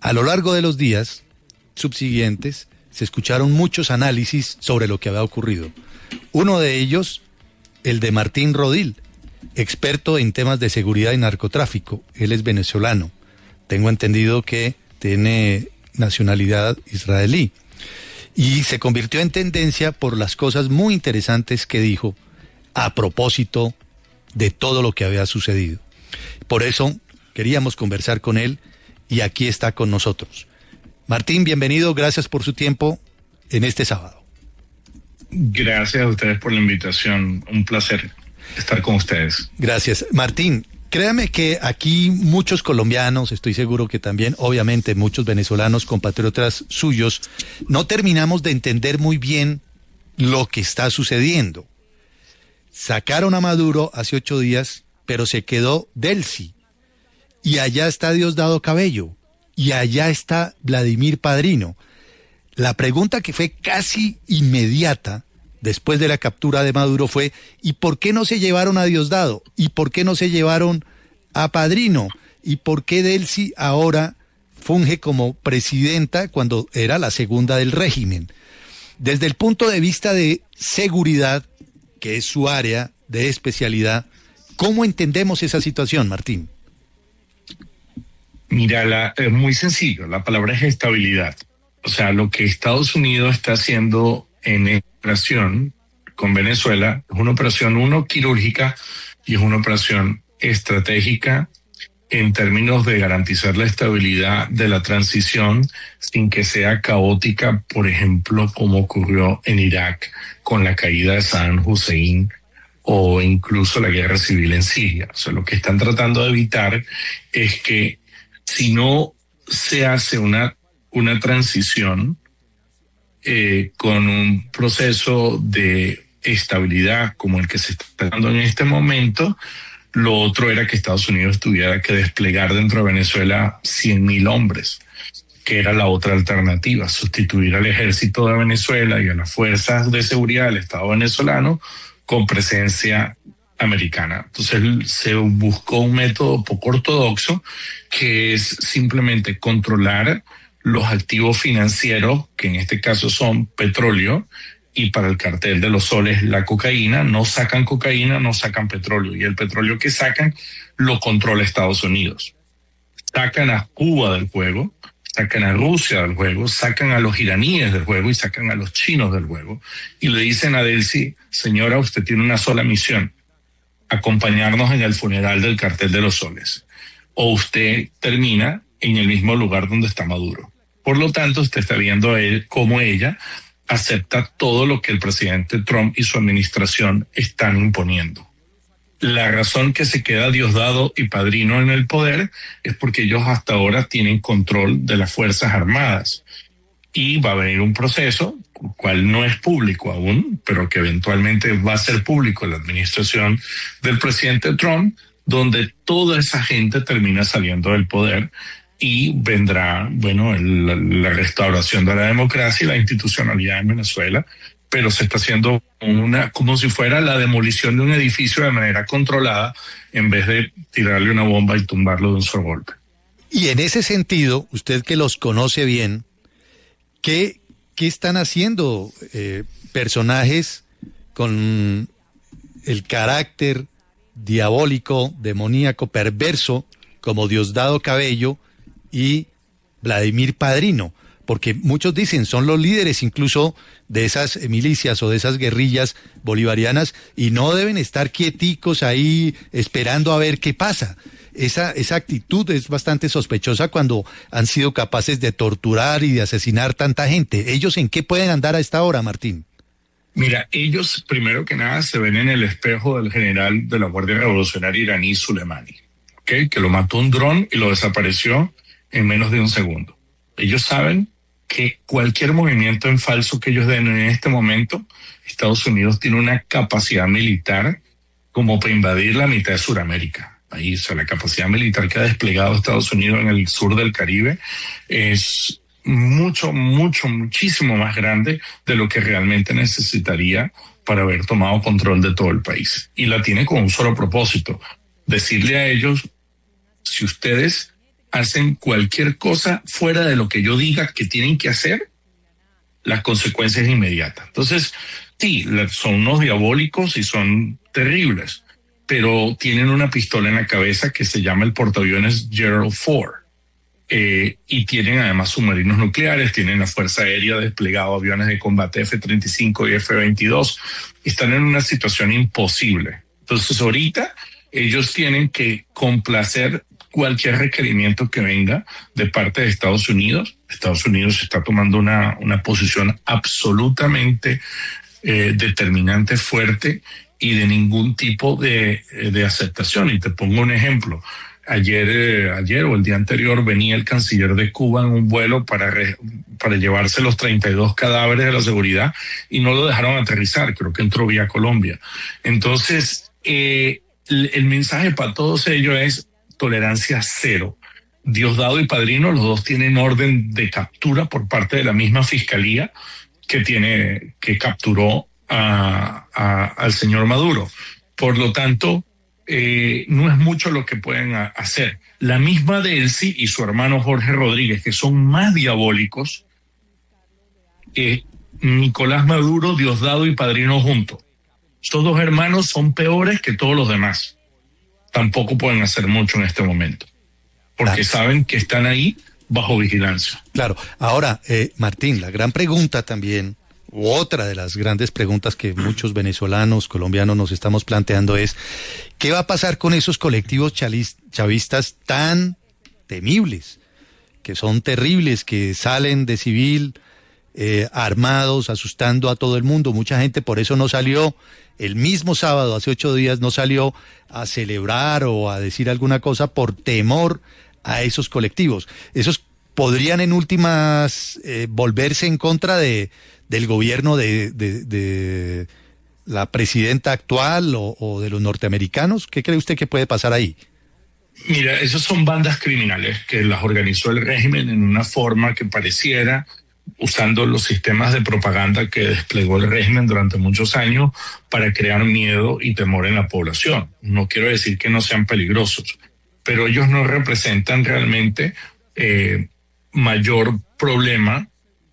A lo largo de los días subsiguientes se escucharon muchos análisis sobre lo que había ocurrido. Uno de ellos, el de Martín Rodil, experto en temas de seguridad y narcotráfico. Él es venezolano. Tengo entendido que tiene nacionalidad israelí. Y se convirtió en tendencia por las cosas muy interesantes que dijo a propósito de todo lo que había sucedido. Por eso queríamos conversar con él y aquí está con nosotros. Martín, bienvenido, gracias por su tiempo en este sábado. Gracias a ustedes por la invitación, un placer estar con ustedes. Gracias. Martín, créame que aquí muchos colombianos, estoy seguro que también, obviamente, muchos venezolanos, compatriotas suyos, no terminamos de entender muy bien lo que está sucediendo. Sacaron a Maduro hace 8 días, pero se quedó Delcy. Y allá está Diosdado Cabello. Y allá está Vladimir Padrino. La pregunta que fue casi inmediata después de la captura de Maduro fue: ¿y por qué no se llevaron a Diosdado? ¿Y por qué no se llevaron a Padrino? ¿Y por qué Delcy ahora funge como presidenta cuando era la segunda del régimen? Desde el punto de vista de seguridad, que es su área de especialidad, ¿cómo entendemos esa situación, Martín? Mira, es muy sencillo, la palabra es estabilidad. O sea, lo que Estados Unidos está haciendo en esta operación con Venezuela es una operación, quirúrgica, y es una operación estratégica en términos de garantizar la estabilidad de la transición sin que sea caótica, por ejemplo, como ocurrió en Irak con la caída de Saddam Hussein o incluso la guerra civil en Siria. O sea, lo que están tratando de evitar es que si no se hace una transición con un proceso de estabilidad como el que se está dando en este momento, lo otro era que Estados Unidos tuviera que desplegar dentro de Venezuela 100.000 hombres, que era la otra alternativa, sustituir al ejército de Venezuela y a las fuerzas de seguridad del Estado venezolano con presencia americana. Entonces se buscó un método poco ortodoxo, que es simplemente controlar los activos financieros, que en este caso son petróleo, y para el cartel de los soles la cocaína. No sacan cocaína, no sacan petróleo, y el petróleo que sacan lo controla Estados Unidos. Sacan a Cuba del juego, sacan a Rusia del juego, sacan a los iraníes del juego y sacan a los chinos del juego, y le dicen a Delcy: señora, usted tiene una sola misión: acompañarnos en el funeral del cartel de los soles, o usted termina en el mismo lugar donde está Maduro. Por lo tanto, usted está viendo cómo ella acepta todo lo que el presidente Trump y su administración están imponiendo. La razón que se queda Diosdado y Padrino en el poder es porque ellos hasta ahora tienen control de las Fuerzas Armadas, y va a venir un proceso, el cual no es público aún, pero que eventualmente va a ser público en la administración del presidente Trump, donde toda esa gente termina saliendo del poder y vendrá, la restauración de la democracia y la institucionalidad en Venezuela, pero se está haciendo como si fuera la demolición de un edificio de manera controlada, en vez de tirarle una bomba y tumbarlo de un solo golpe. Y en ese sentido, usted que los conoce bien, ¿qué están haciendo personajes con el carácter diabólico, demoníaco, perverso, como Diosdado Cabello y Vladimir Padrino? Porque muchos dicen son los líderes incluso de esas milicias o de esas guerrillas bolivarianas, y no deben estar quieticos ahí esperando a ver qué pasa. Esa actitud es bastante sospechosa cuando han sido capaces de torturar y de asesinar tanta gente. ¿Ellos en qué pueden andar a esta hora, Martín? Mira, ellos primero que nada se ven en el espejo del general de la Guardia Revolucionaria iraní, Soleimani, ¿okay? Que lo mató un dron y lo desapareció en menos de un segundo. Ellos saben que cualquier movimiento en falso que ellos den en este momento, Estados Unidos tiene una capacidad militar como para invadir la mitad de Sudamérica. Ahí, o sea, la capacidad militar que ha desplegado Estados Unidos en el sur del Caribe es muchísimo más grande de lo que realmente necesitaría para haber tomado control de todo el país. Y la tiene con un solo propósito: decirle a ellos: si ustedes hacen cualquier cosa fuera de lo que yo diga que tienen que hacer, las consecuencias inmediatas. Entonces, sí, son unos diabólicos y son terribles, pero tienen una pistola en la cabeza que se llama el portaaviones Gerald Ford. Y tienen además submarinos nucleares, tienen la Fuerza Aérea desplegado, aviones de combate F-35 y F-22. Están en una situación imposible. Entonces, ahorita ellos tienen que complacer cualquier requerimiento que venga de parte de Estados Unidos. Estados Unidos está tomando una posición absolutamente determinante, fuerte y de ningún tipo de aceptación. Y te pongo un ejemplo. Ayer o el día anterior venía el canciller de Cuba en un vuelo para llevarse los 32 cadáveres de la seguridad y no lo dejaron aterrizar. Creo que entró vía Colombia. Entonces, el mensaje para todos ellos es tolerancia cero. Diosdado y Padrino, los dos tienen orden de captura por parte de la misma fiscalía que capturó al señor Maduro. Por lo tanto, no es mucho lo que pueden hacer. La misma Delcy y su hermano Jorge Rodríguez, que son más diabólicos, Nicolás Maduro, Diosdado y Padrino juntos. Estos dos hermanos son peores que todos los demás. Tampoco pueden hacer mucho en este momento, porque saben que están ahí bajo vigilancia. Claro. Ahora, Martín, la gran pregunta también, u otra de las grandes preguntas que muchos venezolanos, colombianos nos estamos planteando es, ¿qué va a pasar con esos colectivos chavistas tan temibles, que son terribles, que salen de civil armados, asustando a todo el mundo? Mucha gente por eso no salió el mismo sábado, hace 8 días, no salió a celebrar o a decir alguna cosa por temor a esos colectivos. Esos podrían en últimas volverse en contra del gobierno de la presidenta actual o de los norteamericanos. ¿Qué cree usted que puede pasar ahí? Mira, esos son bandas criminales que las organizó el régimen en una forma que pareciera, usando los sistemas de propaganda que desplegó el régimen durante muchos años para crear miedo y temor en la población. No quiero decir que no sean peligrosos, pero ellos no representan realmente mayor problema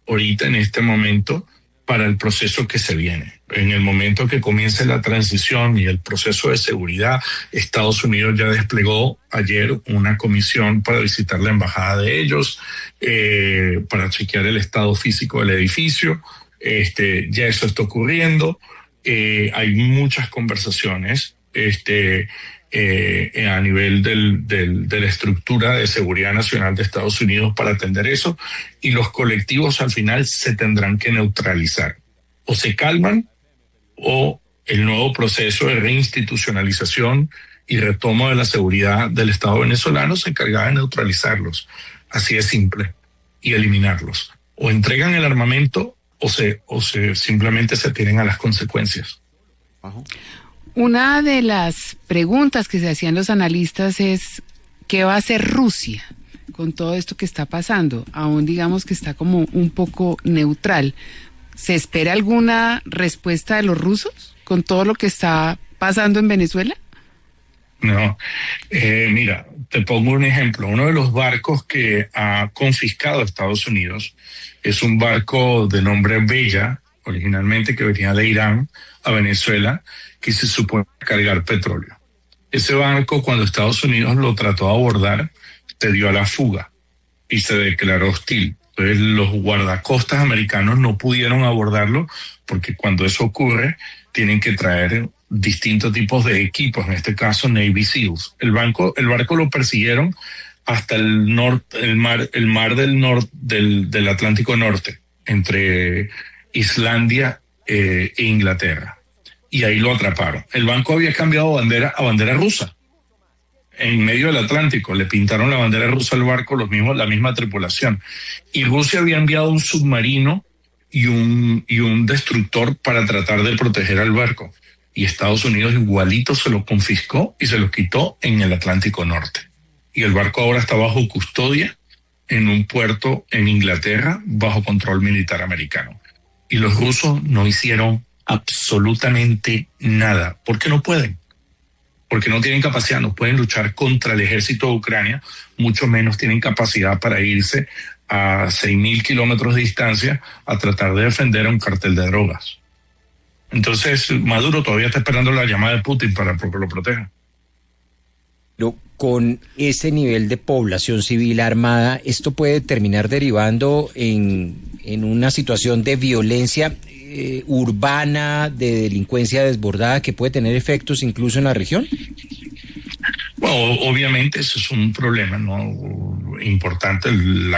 ahorita en este momento para el proceso que se viene. En el momento que comience la transición y el proceso de seguridad, Estados Unidos ya desplegó ayer una comisión para visitar la embajada de ellos, para chequear el estado físico del edificio. Ya eso está ocurriendo. Hay muchas conversaciones a nivel de la estructura de seguridad nacional de Estados Unidos para atender eso, y los colectivos al final se tendrán que neutralizar. O se calman, o el nuevo proceso de reinstitucionalización y retoma de la seguridad del Estado venezolano se encargará de neutralizarlos. Así de simple. Y eliminarlos. O entregan el armamento o simplemente se tienen a las consecuencias. Una de las preguntas que se hacían los analistas es ¿qué va a hacer Rusia con todo esto que está pasando? Aún digamos que está como un poco neutral. ¿Se espera alguna respuesta de los rusos con todo lo que está pasando en Venezuela? No, mira, te pongo un ejemplo. Uno de los barcos que ha confiscado Estados Unidos es un barco de nombre Bella, originalmente que venía de Irán a Venezuela, que se supone cargar petróleo. Ese barco, cuando Estados Unidos lo trató de abordar, se dio a la fuga y se declaró hostil. Entonces los guardacostas americanos no pudieron abordarlo porque cuando eso ocurre tienen que traer distintos tipos de equipos, en este caso Navy SEALs. El barco lo persiguieron hasta el mar del Atlántico Norte, entre Islandia e Inglaterra. Y ahí lo atraparon. El barco había cambiado a bandera rusa. En medio del Atlántico le pintaron la bandera rusa al barco, la misma tripulación. Y Rusia había enviado un submarino y un destructor para tratar de proteger al barco. Y Estados Unidos igualito se lo confiscó y se lo quitó en el Atlántico Norte. Y el barco ahora está bajo custodia en un puerto en Inglaterra bajo control militar americano. Y los rusos no hicieron absolutamente nada, porque no pueden. porque no tienen capacidad, no pueden luchar contra el ejército de Ucrania, mucho menos tienen capacidad para irse a 6.000 kilómetros de distancia a tratar de defender a un cartel de drogas. Entonces, Maduro todavía está esperando la llamada de Putin para que lo proteja. Pero con ese nivel de población civil armada, ¿esto puede terminar derivando en una situación de violencia urbana, de delincuencia desbordada, que puede tener efectos incluso en la región? Bueno, obviamente eso es un problema, ¿no?, importante. El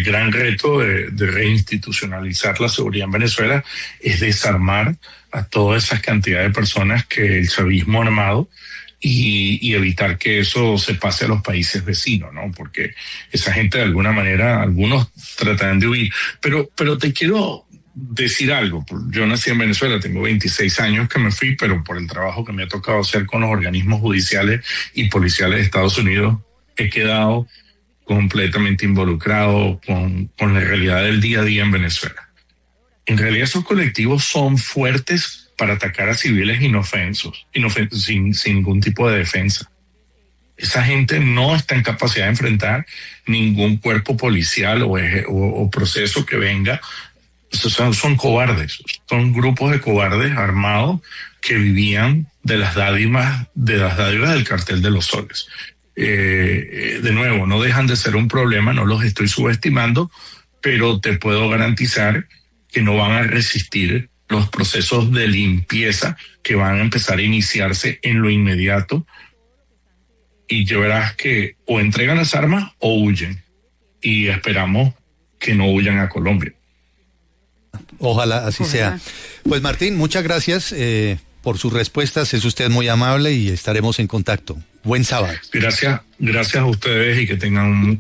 gran reto de reinstitucionalizar la seguridad en Venezuela es desarmar a toda esa cantidad de personas que el chavismo ha armado y evitar que eso se pase a los países vecinos, ¿no? Porque esa gente, de alguna manera, algunos tratan de huir. Pero te quiero decir algo. Yo nací en Venezuela, tengo 26 años que me fui, pero por el trabajo que me ha tocado hacer con los organismos judiciales y policiales de Estados Unidos, he quedado completamente involucrado con la realidad del día a día en Venezuela. En realidad esos colectivos son fuertes para atacar a civiles inofensos, sin ningún tipo de defensa. Esa gente no está en capacidad de enfrentar ningún cuerpo policial o proceso que venga. Son cobardes, son grupos de cobardes armados que vivían de las dádivas del cartel de los soles. De nuevo, no dejan de ser un problema, no los estoy subestimando, pero te puedo garantizar que no van a resistir los procesos de limpieza que van a empezar a iniciarse en lo inmediato, y ya verás que o entregan las armas o huyen, y esperamos que no huyan a Colombia. Ojalá así sea. Pues Martín, muchas gracias por sus respuestas, es usted muy amable y estaremos en contacto. Buen sábado. Gracias a ustedes y que tengan un